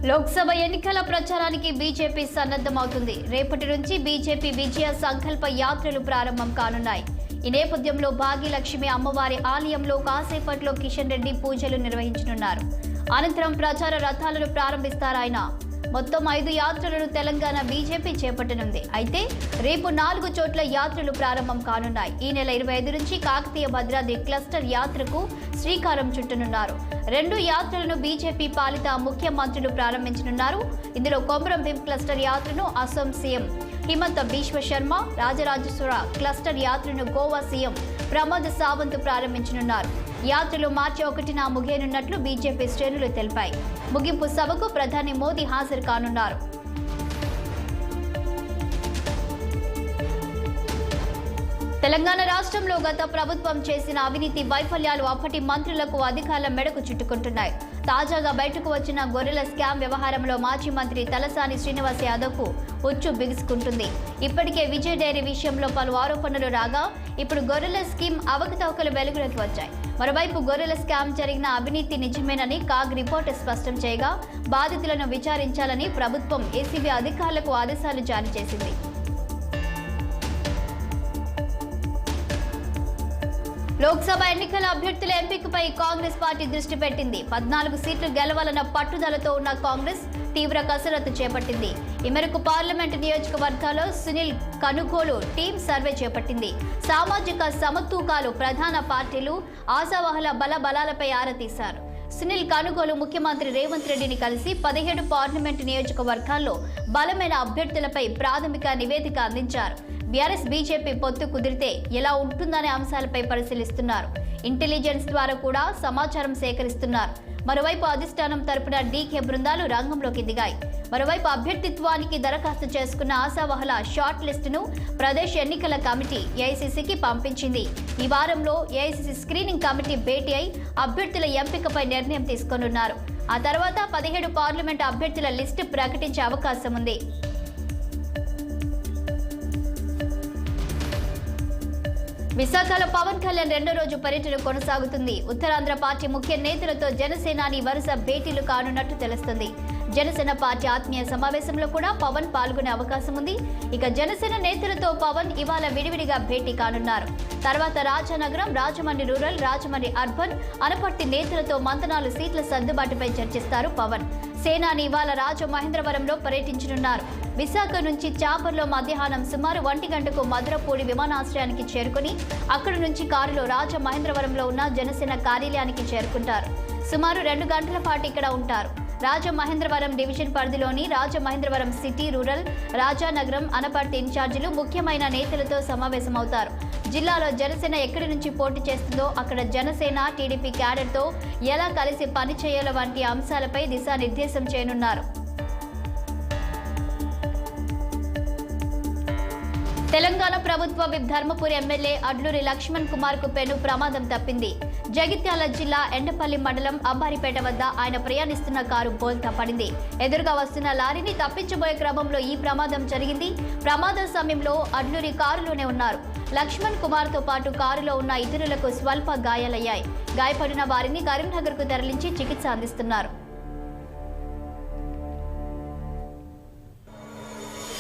లోక్సభ ఎన్నికల ప్రచారానికి బీజేపీ సన్నద్ధమవుతుంది. రేపటి నుంచి బీజేపీ విజయ సంకల్ప యాత్రలు ప్రారంభం కానున్నాయి. ఈ నేపథ్యంలో భాగ్యలక్ష్మి అమ్మవారి ఆలయంలో కాసేపట్లో కిషన్ రెడ్డి పూజలు నిర్వహించనున్నారు. అనంతరం ప్రచార రథాలను ప్రారంభిస్తారాయన. మొత్తం 5 యాత్రలను తెలంగాణ బీజేపీ చేపట్టనుంది. అయితే రేపు 4 చోట్ల యాత్రలు ప్రారంభం కానున్నాయి. ఈ నెల 25 నుంచి కాకతీయ భద్రాద్రి క్లస్టర్ యాత్రకు శ్రీకారం చుట్టనున్నారు. 2 యాత్రలను బీజేపీ పాలిత ముఖ్యమంత్రులు ప్రారంభించనున్నారు. ఇందులో కొమరం భీం క్లస్టర్ యాత్రను అసోం సీఎం హిమంత బిశ్వ శర్మ, రాజరాజేశ్వర క్లస్టర్ యాత్రను గోవా సీఎం ప్రమోద్ సావంత్ ప్రారంభించనున్నారు. యాత్రలు మార్చి 1న ముగియనున్నట్లు బీజేపీ శ్రేణులు తెలిపాయి. ముగింపు సభకు ప్రధాని మోదీ హాజరు కానున్నారు. తెలంగాణ రాష్ట్రంలో గత ప్రభుత్వం చేసిన అవినీతి వైఫల్యాలు అప్పటి మంత్రులకు అధికారుల మెడకు చుట్టుకుంటున్నాయి. తాజాగా బయటకు వచ్చిన గొర్రెల స్కామ్ వ్యవహారంలో మాజీ మంత్రి తలసాని శ్రీనివాస్ యాదవ్కు ఉచ్చు బిగుసుకుంటుంది. ఇప్పటికే విజయ్ డైరీ విషయంలో పలు ఆరోపణలు రాగా ఇప్పుడు గొర్రెల స్కీమ్ అవకతవకలు వెలుగులోకి వచ్చాయి. మరోవైపు గొర్రెల స్కామ్ జరిగిన అవినీతి నిజమేనని కాగ్ రిపోర్టు స్పష్టం చేయగా బాధితులను విచారించాలని ప్రభుత్వం ఏసీబీ అధికారులకు ఆదేశాలు జారీ చేసింది. లోక్సభ ఎన్నికల అభ్యర్థుల ఎంపికపై కాంగ్రెస్ పార్టీ దృష్టి పెట్టింది. 14 సీట్లు గెలవాలన్న పట్టుదలతో ఉన్న కాంగ్రెస్ తీవ్ర కసరత్తు చేపట్టింది. ఈ మేరకు పార్లమెంటు నియోజకవర్గాల్లో సునీల్ కనుగోలు టీం సర్వే చేపట్టింది. సామాజిక సమతూకాలు ప్రధాన పార్టీలు ఆశావహుల బలాలపై ఆరా తీశారు. సునీల్ కనుగోలు ముఖ్యమంత్రి రేవంత్ రెడ్డిని కలిసి 17 పార్లమెంటు నియోజకవర్గాల్లో బలమైన అభ్యర్థులపై ప్రాథమిక నివేదిక అందించారు. బీఆర్ఎస్ బీజేపీ పొత్తు కుదిరితే ఎలా ఉంటుందనే అంశాలపై పరిశీలిస్తున్నారు. ఇంటెలిజెన్స్ ద్వారా కూడా సమాచారం సేకరిస్తున్నారు. మరోవైపు అధిష్టానం తరపున డీకే బృందాలు రంగంలోకి దిగాయి. మరోవైపు అభ్యర్థిత్వానికి దరఖాస్తు చేసుకున్న ఆశావహుల షార్ట్ లిస్టును ప్రదేశ్ ఎన్నికల కమిటీ ఏఐసీసీకి పంపించింది. ఈ వారంలో ఏఐసీసీ స్క్రీనింగ్ కమిటీ భేటీ అయి అభ్యర్థుల ఎంపికపై నిర్ణయం తీసుకోనున్నారు. ఆ తర్వాత 17 పార్లమెంటు అభ్యర్థుల లిస్టు ప్రకటించే అవకాశం ఉంది. విశాఖలో పవన్ కళ్యాణ్ 2వ రోజు పర్యటన కొనసాగుతుంది. ఉత్తరాంధ్ర పార్టీ ముఖ్య నేతలతో జనసేనాని వరుస భేటీలు కానున్నట్టు తెలుస్తుంది. జనసేన పార్టీ ఆత్మీయ సమావేశంలో కూడా పవన్ పాల్గొనే అవకాశం ఉంది. ఇక జనసేన నేతలతో పవన్ ఇవాళ విడివిడిగా భేటీ కానున్నారు. తర్వాత రాజానగరం, రాజమండ్రి రూరల్, రాజమండ్రి అర్బన్, అనపర్తి నేతలతో మంతనాలు సీట్ల సర్దుబాటుపై చర్చిస్తారు పవన్. సేనాని ఇవాళ రాజమహేంద్రవరంలో పర్యటించనున్నారు. విశాఖ నుంచి చాపర్లో మధ్యాహ్నం సుమారు 1 గంటకు మధురపూడి విమానాశ్రయానికి చేరుకుని అక్కడి నుంచి కారులో రాజమహేంద్రవరంలో ఉన్న జనసేన కార్యాలయానికి చేరుకుంటారు. సుమారు 2 గంటల పాటు ఇక్కడ ఉంటారు. రాజమహేంద్రవరం డివిజన్ పరిధిలోని రాజమహేంద్రవరం సిటీ, రూరల్, రాజానగరం, అనపర్తి ఇన్ఛార్జీలు ముఖ్యమైన నేతలతో సమావేశమవుతారు. జిల్లాలో జనసేన ఎక్కడి నుంచి పోటీ చేస్తుందో అక్కడ జనసేన టీడీపీ క్యాడర్తో ఎలా కలిసి పనిచేయాలో వంటి అంశాలపై దిశానిర్దేశం చేయనున్నారు. తెలంగాణ ప్రభుత్వ విప్ ధర్మపురి ఎమ్మెల్యే అడ్లూరి లక్ష్మణ్ కుమార్ కు పెను ప్రమాదం తప్పింది. జగిత్యాల జిల్లా ఎండపల్లి మండలం అంబారిపేట వద్ద ఆయన ప్రయాణిస్తున్న కారు బోల్తా పడింది. ఎదురుగా వస్తున్న లారీని తప్పించబోయే క్రమంలో ఈ ప్రమాదం జరిగింది. ప్రమాద సమయంలో అడ్లూరి కారులోనే ఉన్నారు. లక్ష్మణ్ కుమార్ తో పాటు కారులో ఉన్న ఇతరులకు స్వల్ప గాయాలయ్యాయి. గాయపడిన వారిని కరీంనగర్ కు తరలించి చికిత్స అందిస్తున్నారు.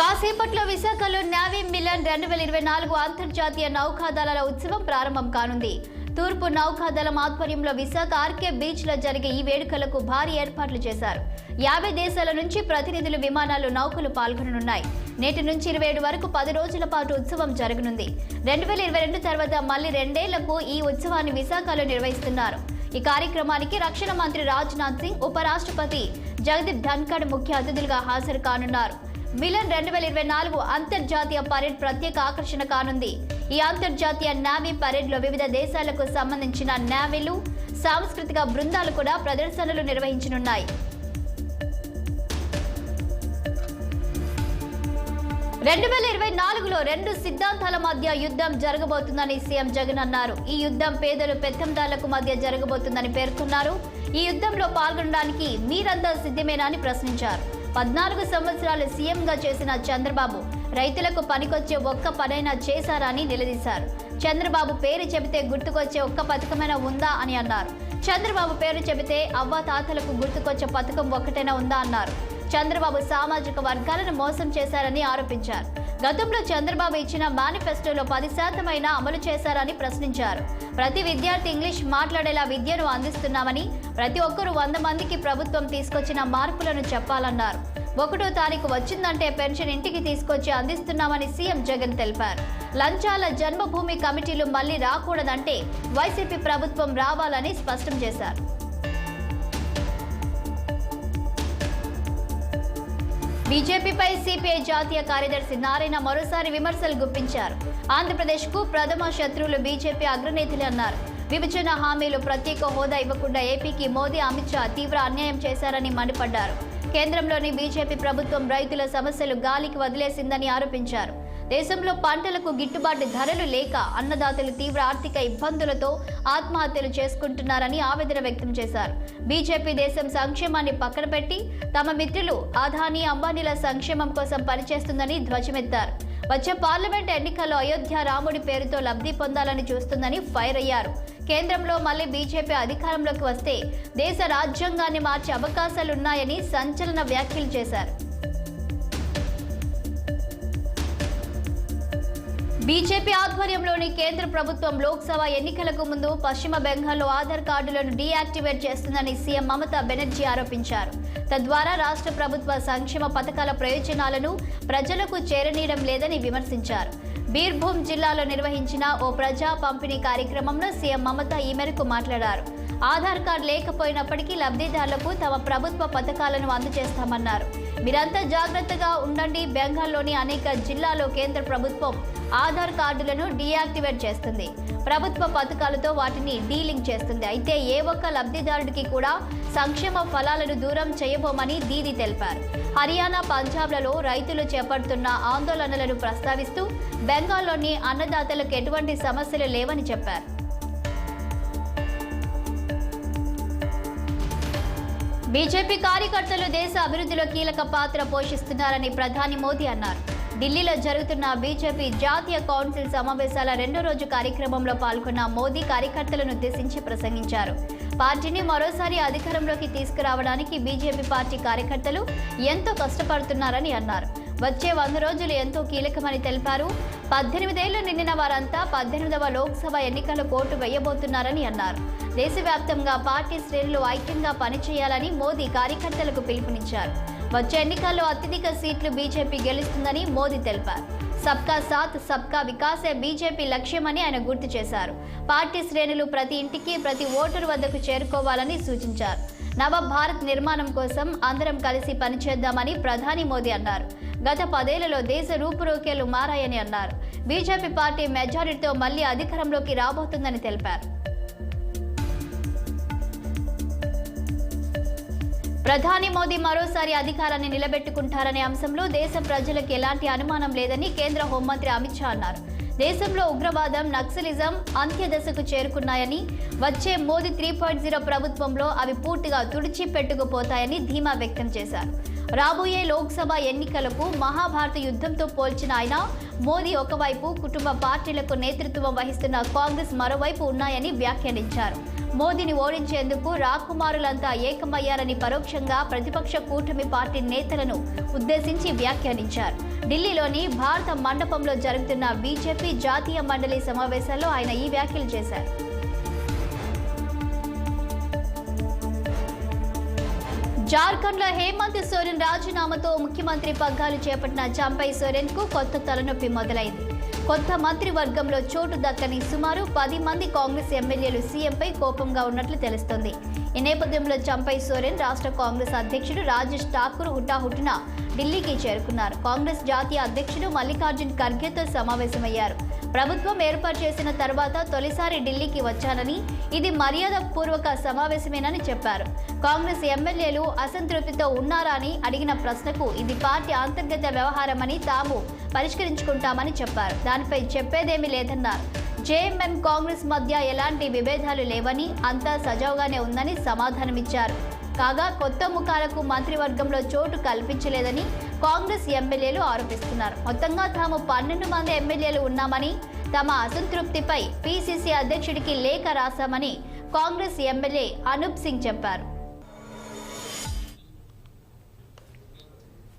కాసేపట్లో విశాఖలో నేవీ మిలన్ 2024 అంతర్జాతీయ నౌకాదళాల ఉత్సవం ప్రారంభం కానుంది. తూర్పు నౌకాదళం ఆధ్వర్యంలో విశాఖ ఆర్కే బీచ్ లో జరిగే ఈ వేడుకలకు భారీ ఏర్పాట్లు చేశారు. 50 దేశాల నుంచి ప్రతినిధులు, విమానాలు, నౌకలు పాల్గొననున్నాయి. నేటి నుంచి 27 వరకు 10 రోజుల పాటు ఉత్సవం జరగనుంది. 2022 తర్వాత మళ్లీ 2 ఏళ్లకు ఈ ఉత్సవాన్ని విశాఖలో నిర్వహిస్తున్నారు. ఈ కార్యక్రమానికి రక్షణ మంత్రి రాజ్నాథ్ సింగ్, ఉపరాష్ట్రపతి జగదీప్ ధన్ఖడ్ ముఖ్య అతిథులుగా హాజరు కానున్నారు. మిలన్ 2024 అంతర్జాతీయ పరేడ్ ప్రత్యేక ఆకర్షణ కానుంది. ఈ అంతర్జాతీయ నేవీ పరేడ్ లో వివిధ దేశాలకు సంబంధించిన నేవీలు, సాంస్కృతిక బృందాలు కూడా ప్రదర్శనలు నిర్వహించనున్నాయి. 2024లో 2 సిద్ధాంతాల మధ్య యుద్ధం జరగబోతుందని సీఎం జగన్ అన్నారు. ఈ యుద్ధం పేదలు, పెత్తందారులకు మధ్య జరగబోతుందని పేర్కొన్నారు. ఈ యుద్ధంలో పాల్గొనడానికి మీరంతా సిద్ధమేనా అని ప్రశ్నించారు. 14 సంవత్సరాలు సీఎంగా చేసిన చంద్రబాబు రైతులకు పనికొచ్చే ఒక్క పనైనా చేశారని నిలదీశారు. చంద్రబాబు పేరు చెబితే గుర్తుకొచ్చే ఒక్క పథకమైనా ఉందా అని అన్నారు. చంద్రబాబు పేరు చెబితే అవ్వాతాతలకు గుర్తుకొచ్చే పథకం ఒక్కటైనా ఉందా అన్నారు. చంద్రబాబు సామాజిక వర్గాలను మోసం చేశారని ఆరోపించారు. గతంలో చంద్రబాబు ఇచ్చిన మేనిఫెస్టోలో 10% అయినా అమలు చేశారని ప్రశ్నించారు. ప్రతి విద్యార్థి ఇంగ్లీష్ మాట్లాడేలా విద్యను అందిస్తున్నామని, ప్రతి ఒక్కరూ 100 మందికి ప్రభుత్వం తీసుకొచ్చిన మార్పులను చెప్పాలన్నారు. 1వ తారీఖు వచ్చిందంటే పెన్షన్ ఇంటికి తీసుకొచ్చి అందిస్తున్నామని సీఎం జగన్ తెలిపారు. లంచాల జన్మభూమి కమిటీలు మళ్లీ రాకూడదంటే వైసీపీ ప్రభుత్వం రావాలని స్పష్టం చేశారు. బీజేపీపై సిపిఐ జాతీయ కార్యదర్శి నారాయణ మరోసారి విమర్శలు గుప్పించారు. ఆంధ్రప్రదేశ్కు ప్రథమ శత్రువులు బీజేపీ అగ్రనేతలు అన్నారు. విభజన హామీలు, ప్రత్యేక హోదా ఇవ్వకుండా ఏపీకి మోదీ, అమిత్ షా తీవ్ర అన్యాయం చేశారని మండిపడ్డారు. కేంద్రంలోని బీజేపీ ప్రభుత్వం రైతుల సమస్యలు గాలికి వదిలేసిందని ఆరోపించారు. దేశంలో పంటలకు గిట్టుబాటు ధరలు లేక అన్నదాతలు తీవ్ర ఆర్థిక ఇబ్బందులతో ఆత్మహత్యలు చేసుకుంటున్నారని ఆవేదన వ్యక్తం చేశారు. బీజేపీ దేశం సంక్షేమాన్ని పక్కన పెట్టి తమ మిత్రులు అదానీ, అంబానీల సంక్షేమం కోసం పనిచేస్తుందని ధ్వజమెత్తారు. వచ్చే పార్లమెంట్ ఎన్నికల్లో అయోధ్య రాముడి పేరుతో లబ్ధి పొందాలని చూస్తుందని ఫైర్ అయ్యారు. కేంద్రంలో మళ్లీ బీజేపీ అధికారంలోకి వస్తే దేశ రాజ్యాంగాన్ని మార్చే అవకాశాలున్నాయని సంచలన వ్యాఖ్యలు చేశారు. బీజేపీ ఆధ్వర్యంలోని కేంద్ర ప్రభుత్వం లోక్సభ ఎన్నికలకు ముందు పశ్చిమ బెంగాల్లో ఆధార్ కార్డులను డీయాక్టివేట్ చేస్తుందని సీఎం మమతా బెనర్జీ ఆరోపించారు. తద్వారా రాష్ట్ర ప్రభుత్వ సంక్షేమ పథకాల ప్రయోజనాలను ప్రజలకు చేరనీయడం లేదని విమర్శించారు. బీర్భూమ్ జిల్లాలో నిర్వహించిన ఓ ప్రజా పంపిణీ కార్యక్రమంలో సీఎం మమతా ఈ మేరకు మాట్లాడారు. ఆధార్ కార్డు లేకపోయినప్పటికీ లబ్ధిదారులకు తమ ప్రభుత్వ పథకాలను అందజేస్తామన్నారు. మీరంతా జాగ్రత్తగా ఉండండి. బెంగాల్లోని అనేక జిల్లాల్లో కేంద్ర ప్రభుత్వం ఆధార్ కార్డులను డీయాక్టివేట్ చేస్తుంది. ప్రభుత్వ పథకాలతో వాటిని డీలింక్ చేస్తుంది. అయితే ఏ ఒక్క లబ్ధిదారుడికి కూడా సంక్షేమ ఫలాలను దూరం చేయబోమని దీదీ తెలిపారు. హర్యానా, పంజాబ్లలో రైతులు చేపడుతున్న ఆందోళనలను ప్రస్తావిస్తూ బెంగాల్లోని అన్నదాతలకు ఎటువంటి సమస్యలు లేవని చెప్పారు. బీజేపీ కార్యకర్తలు దేశ అభివృద్ధిలో కీలక పాత్ర పోషిస్తున్నారని ప్రధాని మోదీ అన్నారు. ఢిల్లీలో జరుగుతున్న బీజేపీ జాతీయ కౌన్సిల్ సమావేశాల 2వ రోజు కార్యక్రమంలో పాల్గొన్న మోదీ కార్యకర్తలను ఉద్దేశించి ప్రసంగించారు. పార్టీని మరోసారి అధికారంలోకి తీసుకురావడానికి బీజేపీ పార్టీ కార్యకర్తలు ఎంతో కష్టపడుతున్నారని అన్నారు. వచ్చే 100 రోజులు ఎంతో కీలకమని తెలిపారు. 18 ఏళ్లు నిండిన వారంతా 18వ లోక్సభ ఎన్నికల ఓటు వేయబోతున్నారని అన్నారు. దేశవ్యాప్తంగా పార్టీ శ్రేణులు ఐక్యంగా పనిచేయాలని మోదీ కార్యకర్తలకు పిలుపునిచ్చారు. వచ్చే ఎన్నికల్లో అత్యధిక సీట్లు బీజేపీ గెలుస్తుందని మోదీ తెలిపారు. సబ్కా సాత్ సబ్కా వికాసే బీజేపీ లక్ష్యమని ఆయన గుర్తు చేశారు. పార్టీ శ్రేణులు ప్రతి ఇంటికి, ప్రతి ఓటరు వద్దకు చేరుకోవాలని సూచించారు. నవ భారత్ నిర్మాణం కోసం అందరం కలిసి పనిచేద్దామని ప్రధాని మోదీ అన్నారు. గత 10 ఏళ్లలో దేశ రూపురేఖలు మారాయని అన్నారు. బీజేపీ పార్టీ మెజారిటీతో మళ్లీ అధికారంలోకి రాబోతుందని తెలిపారు. ప్రధాని మోదీ మరోసారి అధికారాన్ని నిలబెట్టుకుంటారనే అంశంలో దేశ ప్రజలకు ఎలాంటి అనుమానం లేదని కేంద్ర హోంమంత్రి అమిత్ షా అన్నారు. దేశంలో ఉగ్రవాదం, నక్సలిజం అంత్యదశకు చేరుకున్నాయని, వచ్చే మోదీ 3.0 ప్రభుత్వంలో అవి పూర్తిగా తుడిచిపెట్టుకుపోతాయని ధీమా వ్యక్తం చేశారు. రాబోయే లోక్సభ ఎన్నికలకు మహాభారత యుద్ధంతో పోల్చిన ఆయన మోదీ ఒకవైపు, కుటుంబ పార్టీలకు నేతృత్వం వహిస్తున్న కాంగ్రెస్ మరోవైపు ఉన్నాయని వ్యాఖ్యానించారు. మోదీని ఓడించేందుకు రాకుమారులంతా ఏకమయ్యారని పరోక్షంగా ప్రతిపక్ష కూటమి పార్టీ నేతలను ఉద్దేశించి వ్యాఖ్యానించారు. ఢిల్లీలోని భారత మండపంలో జరుగుతున్న బీజేపీ జాతీయ మండలి సమావేశాల్లో ఆయన ఈ వ్యాఖ్యలు చేశారు. జార్ఖండ్లో హేమంత్ సోరెన్ రాజీనామాతో ముఖ్యమంత్రి పగ్గాలు చేపట్టిన చంపై సోరెన్ కు కొత్త తలనొప్పి మొదలైంది. కొత్త మంత్రివర్గంలో చోటు దక్కని సుమారు 10 మంది కాంగ్రెస్ ఎమ్మెల్యేలు సీఎంపై కోపంగా ఉన్నట్లు తెలుస్తోంది. ఈ నేపథ్యంలో చంపై సోరెన్ రాష్ట్ర కాంగ్రెస్ అధ్యక్షుడు రాజేష్ ఠాకూర్ హుటాహుటిన ఢిల్లీకి చేరుకున్నారు. కాంగ్రెస్ జాతీయ అధ్యక్షుడు మల్లికార్జున్ ఖర్గేతో సమావేశమయ్యారు. ప్రభుత్వం ఏర్పాటు చేసిన తర్వాత తొలిసారి ఢిల్లీకి వచ్చానని, ఇది మర్యాదపూర్వక సమావేశమేనని చెప్పారు. కాంగ్రెస్ ఎమ్మెల్యేలు అసంతృప్తితో ఉన్నారా అని అడిగిన ప్రశ్నకు ఇది పార్టీ అంతర్గత వ్యవహారమని, తాము పరిష్కరించుకుంటామని చెప్పారు. దానిపై చెప్పేదేమీ లేదన్నారు. జేఎంఎం కాంగ్రెస్ మధ్య ఎలాంటి విభేదాలు లేవని, అంతా సజావుగానే ఉందని సమాధానమిచ్చారు. కాగా కొత్త ముఖాలకు మంత్రివర్గంలో చోటు కల్పించలేదని కాంగ్రెస్ ఎమ్మెల్యేలు ఆరోపిస్తున్నారు. మొత్తంగా తాము 12 మంది ఎమ్మెల్యేలు ఉన్నామని, తమ అసంతృప్తిపై పీసీసీ అధ్యక్షుడికి లేఖ రాశామని కాంగ్రెస్ ఎమ్మెల్యే అనూప్ సింగ్ చెప్పారు.